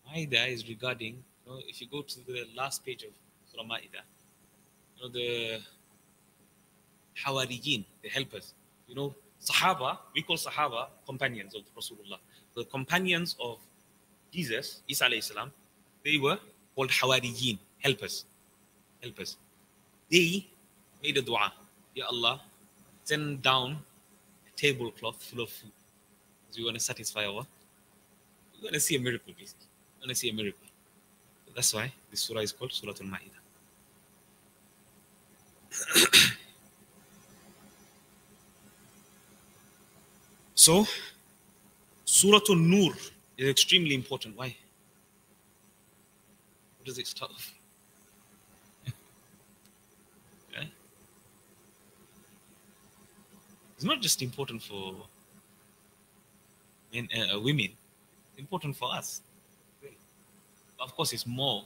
Ma'idah is regarding, if you go to the last page of Surah Ma'idah, the Hawariyin, the helpers. Sahaba, we call Sahaba companions of Rasulullah. The companions of Jesus, Isa alayhi salam, they were called Hawariyin, helpers. Helpers. They made a dua. Ya Allah, send down a tablecloth full of food. Because we want to satisfy our. We're going to see a miracle, basically. We're going to see a miracle. So that's why this surah is called Surah Al-Ma'idah. So, Surah An-Nur is extremely important. Why? What does it start with? Okay. It's not just important for women. It's important for us. But of course, it's more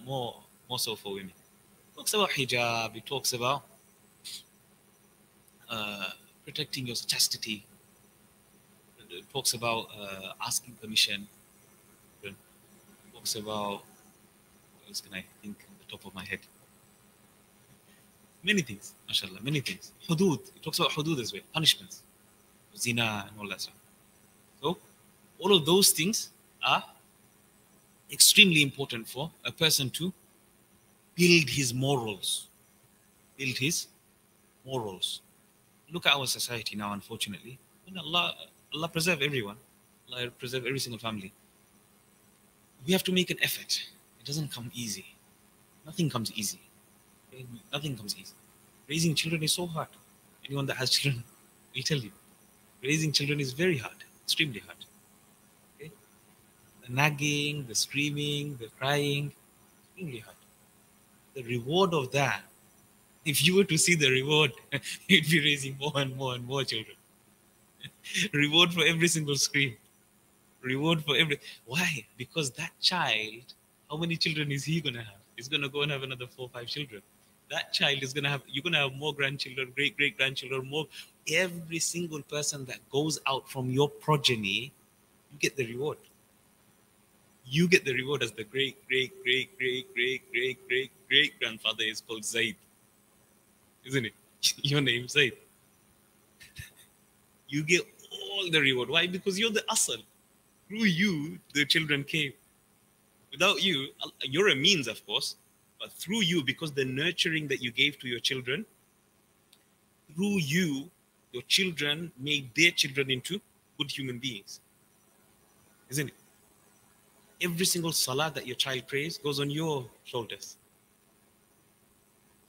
so for women. It talks about hijab. It talks about protecting your chastity. It talks about asking permission. It talks about, what else can I think on the top of my head? Many things, mashallah, many things. Hudud, it talks about hudud as well, punishments, zina and all that stuff. So, all of those things are extremely important for a person to build his morals. Build his morals. Look at our society now, unfortunately. And Allah preserve everyone. Allah preserve every single family. We have to make an effort. It doesn't come easy. Nothing comes easy. Okay? Nothing comes easy. Raising children is so hard. Anyone that has children will tell you. Raising children is very hard. Extremely hard. Okay? The nagging, the screaming, the crying, extremely hard. The reward of that, if you were to see the reward, you'd be raising more and more and more children. Reward for every single scream. Reward for every. Why? Because that child, how many children is he going to have? He's going to go and have another 4 or 5 children. That child is going to have, you're going to have more grandchildren, great-grandchildren, more. Every single person that goes out from your progeny, you get the reward. You get the reward as the great-grandfather is called Sayyid. Isn't it? Your name, Sayyid. You get all the reward. Why? Because you're the asal. Through you, the children came. Without you, you're a means, of course, but through you, because the nurturing that you gave to your children, through you, your children made their children into good human beings. Isn't it? Every single salah that your child prays goes on your shoulders.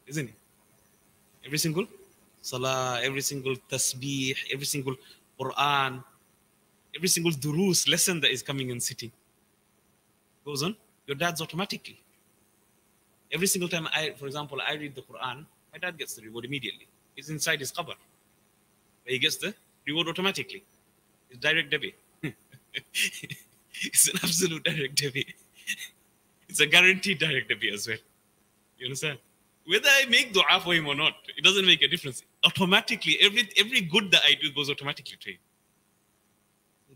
Isn't it? Every single salah, every single tasbih, every single Quran, every single durus, lesson that is coming and sitting goes on your dad's automatically. Every single time for example, I read the Quran, my dad gets the reward immediately. He's inside his qabr. He gets the reward automatically. It's direct debit. It's an absolute direct debit. It's a guaranteed direct debit as well. You understand? Whether I make dua for him or not, it doesn't make a difference. Automatically, every good that I do goes automatically to him.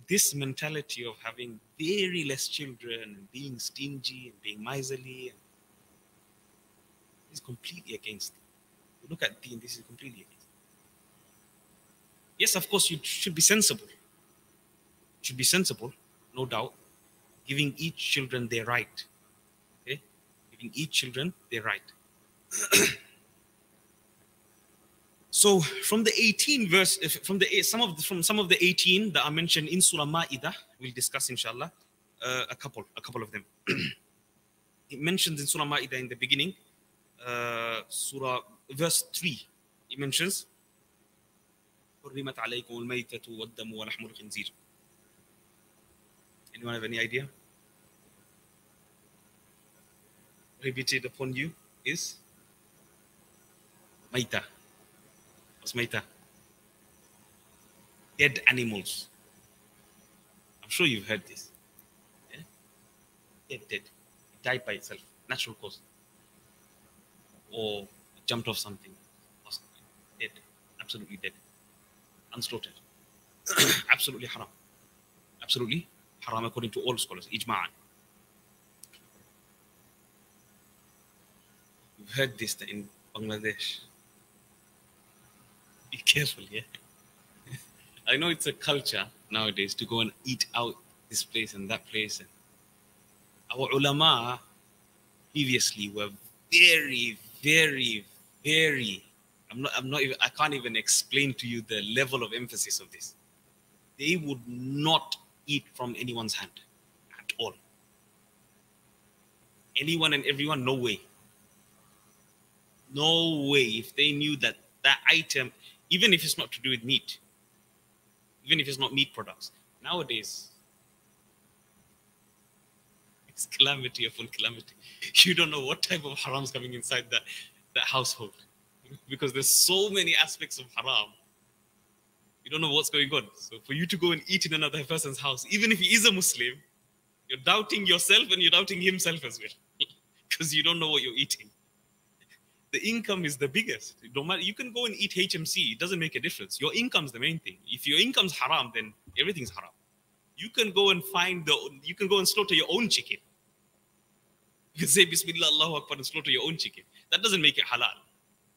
This mentality of having very less children, and being stingy, and being miserly, and is completely against. Look at deen, this is completely against. Yes, of course, you should be sensible. Should be sensible, no doubt. Giving each children their right. Okay? Giving each children their right. So from the 18 verse, from some of the 18 that are mentioned in Surah Ma'idah, we'll discuss inshallah a couple of them. It mentions in Surah Ma'idah in the beginning, Surah verse 3. It mentions حرمت عليكم الميتة والدم ولحم الخنزير. Anyone have any idea? Prohibited upon you is maita. What's maita? Dead animals. I'm sure you've heard this. Yeah? Dead. It died by itself. Natural cause. Or jumped off something. Dead. Absolutely dead. Unslaughtered. Absolutely haram. Absolutely haram according to all scholars. Ijma'an. You've heard this in Bangladesh. Be careful, yeah? I know it's a culture nowadays to go and eat out this place and that place. And our ulama previously were very, very, very, I can't even explain to you the level of emphasis of this. They would not eat from anyone's hand at all. Anyone and everyone, no way. No way. If they knew that that item, even if it's not to do with meat, even if it's not meat products, nowadays, it's calamity upon calamity. You don't know what type of haram is coming inside that household. Because there's so many aspects of haram. You don't know what's going on. So for you to go and eat in another person's house, even if he is a Muslim, you're doubting yourself and you're doubting himself as well. Because you don't know what you're eating. The income is the biggest. It don't matter. You can go and eat HMC. It doesn't make a difference. Your income's the main thing. If your income's haram, then everything's haram. You can go and you can go and slaughter your own chicken. You can say Bismillah, Allahu Akbar and slaughter your own chicken. That doesn't make it halal.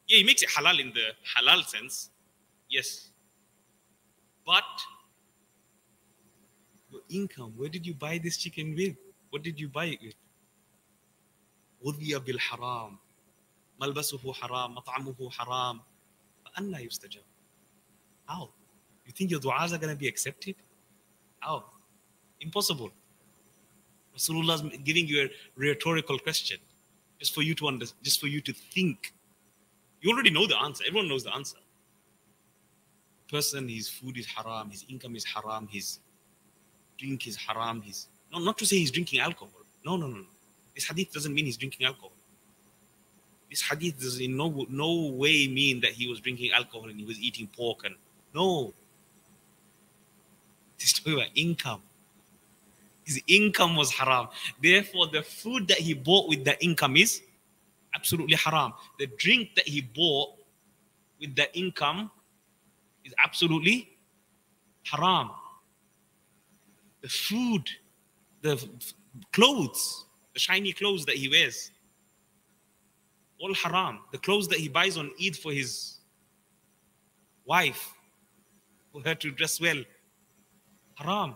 Yeah, he makes it halal in the halal sense. Yes. But your income, where did you buy this chicken with? What did you buy it with? غُذِيَ بِالْحَرَامِ مَلْبَسُهُ حَرَامِ مَطْعَمُهُ حَرَامِ فَأَنَّى يُسْتَجَابُ. How? You think your du'as are going to be accepted? How? Impossible. Rasulullah is giving you a rhetorical question just for you to understand, just for you to think. You already know the answer. Everyone knows the answer. Person, his food is haram, his income is haram, his drink is haram. Not to say he's drinking alcohol. No. This hadith doesn't mean he's drinking alcohol. This hadith does in no way mean that he was drinking alcohol and he was eating pork. No. This is talking about income. His income was haram. Therefore, the food that he bought with the income is absolutely haram. The drink that he bought with the income is absolutely haram. The food, the clothes, the shiny clothes that he wears, all haram. The clothes that he buys on Eid for his wife, for her to dress well, haram.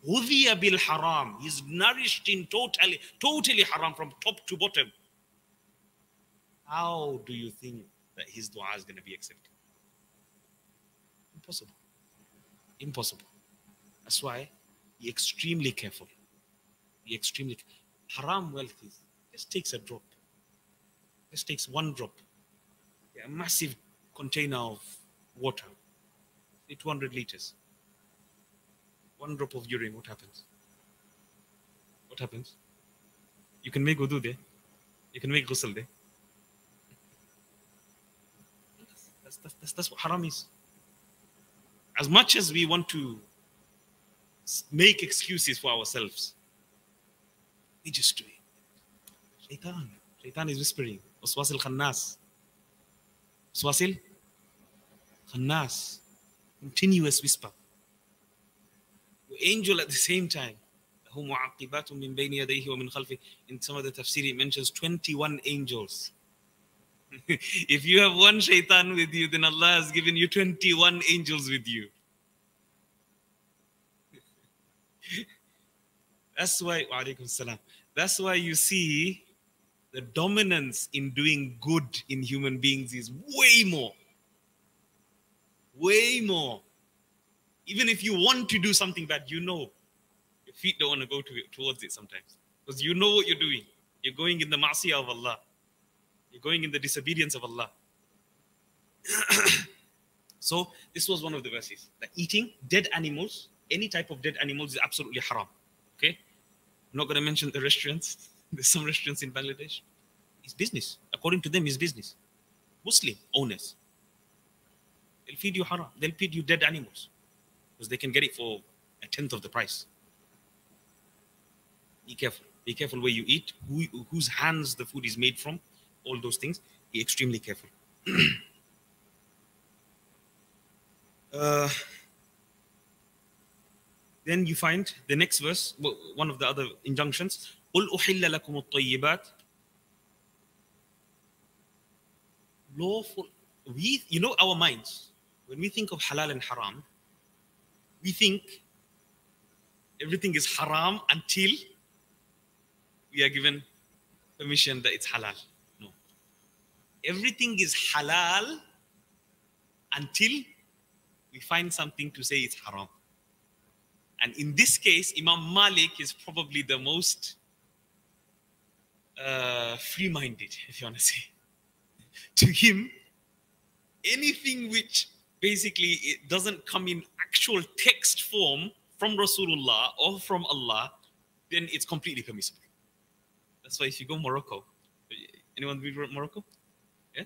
غُذِيَ بِالْحَرَامِ. He's nourished in totally haram from top to bottom. How do you think that his dua is going to be accepted? Impossible. Impossible. That's why be extremely careful. Be extremely haram wealth just takes a drop. Just takes one drop. A massive container of water. 200 liters. One drop of urine, what happens? What happens? You can make wudu there. You can make ghusl there. That's what haram is. As much as we want to make excuses for ourselves, we just do it. Shaitan is whispering. Waswasil khannas. Waswasil khannas. Continuous whisper. Angel at the same time. In some of the tafsir it mentions 21 angels If you have one shaitan with you, then Allah has given you 21 angels with you. That's why, wa alaikum salam. That's why you see the dominance in doing good in human beings is way more. Way more. Even if you want to do something bad, you know your feet don't want to go towards it sometimes. Because you know what you're doing. You're going in the ma'siyah of Allah. You're going in the disobedience of Allah. So this was one of the verses. That eating dead animals, any type of dead animals is absolutely haram. Okay? I'm not going to mention the restaurants. There's some restaurants in Bangladesh. It's business. According to them, it's business. Muslim owners. They'll feed you haram. They'll feed you dead animals. Because they can get it for 1/10 of the price. Be careful. Be careful where you eat, whose hands the food is made from, all those things. Be extremely careful. Then you find the next verse, one of the other injunctions. قُلْ أُحِلَّ لَكُمُ الطَّيِّبَاتِ. Lawful. You know our minds, when we think of halal and haram, we think everything is haram until we are given permission that it's halal. No. Everything is halal until we find something to say it's haram. And in this case, Imam Malik is probably the most free-minded, if you want to say. To him, anything which basically it doesn't come in actual text form from Rasulullah or from Allah, then it's completely permissible. That's why if you go Morocco, anyone been to Morocco? Yeah?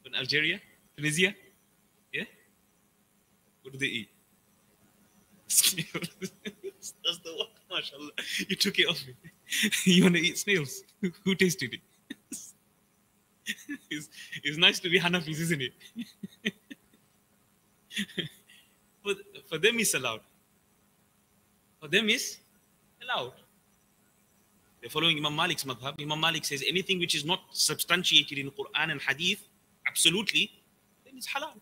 In Algeria? Tunisia? Yeah? What do they eat? Snails. That's the one, mashallah. You took it off me. You want to eat snails? Who tasted it? It's nice to be Hanafis, isn't it? But for them it's allowed. For them it's allowed. They're following Imam Malik's madhab. Imam Malik says anything which is not substantiated in Quran and Hadith, absolutely, then it's halal.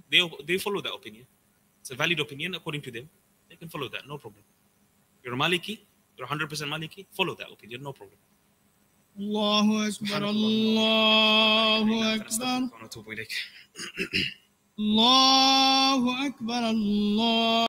They follow that opinion. It's a valid opinion according to them. They can follow that, no problem. You're a Maliki, you're 100% Maliki, follow that opinion, no problem. Allahu Akbar, Allahu Akbar. Allahu Akbar, Allah.